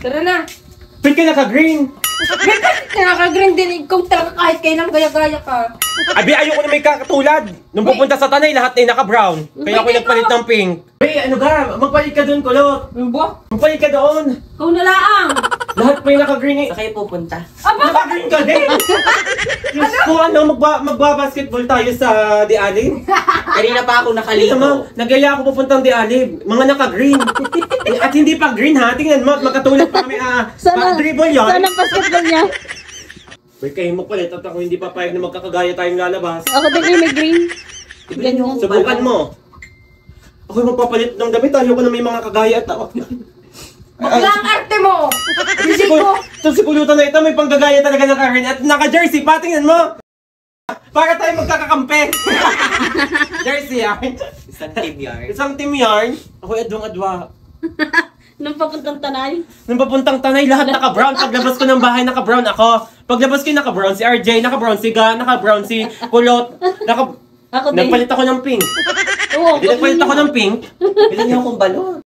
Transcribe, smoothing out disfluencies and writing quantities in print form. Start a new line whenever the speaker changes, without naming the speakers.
Tara na.
Ba't ka naka-green?
Nakaka-green din. Ikaw talaga kahit kailang gaya-gaya ka.
Abi, ayoko na may kakatulad. Nung pupunta sa tanay, lahat ay naka-brown. Kaya ako nagpalit ng pink. Hey, ano ka? Magpalit ka doon, Kulot.
Ano ba?
Magpalit ka doon.
Ikaw na lang.
Lahat may naka-green eh.
Saan kayo pupunta?
Aba!
Naka-green ka din! Kung ano, magbabasketball tayo sa Di Alib.
Kanina pa ako
Tingnan mo,
nakaligo.
nagaya ako pupuntang Di Alib. Mga naka-green. At hindi pa green ha. Tingnan mo, magkatulad pa kami dribble yun.
Sana basketball niya.
Wait, kayo magpalit at ako hindi papayag na magkakagaya tayong lalabas.
Ako din ay may green.
Ibigyan niyo akong
Subukan
balon.
mo. Ako magpapalit ng damit. Ayoko na may mga kagaya at ako.
Bakla ang arte mo. Hindi ko.
Ito si Kulutan na ito, may panggagaya talaga ng Karen at naka-jersey pa, tingnan mo! Para tayo magkakakampi! Jersey yarn.
Isang team yarn.
Isang team yarn. Ako adwang-adwa.
Nung papuntang tanay.
Nung papuntang tanay, lahat naka-brown. Paglabas ko ng bahay, naka-brown ako. Paglabas ko naka-brown si RJ, naka-brown si Ga, naka-brown si Kulot.
Ako din.
Nagpalit ako ng pink.
Oo,
Nagpalit ako ng pink.
Bilhin niyo akong balon.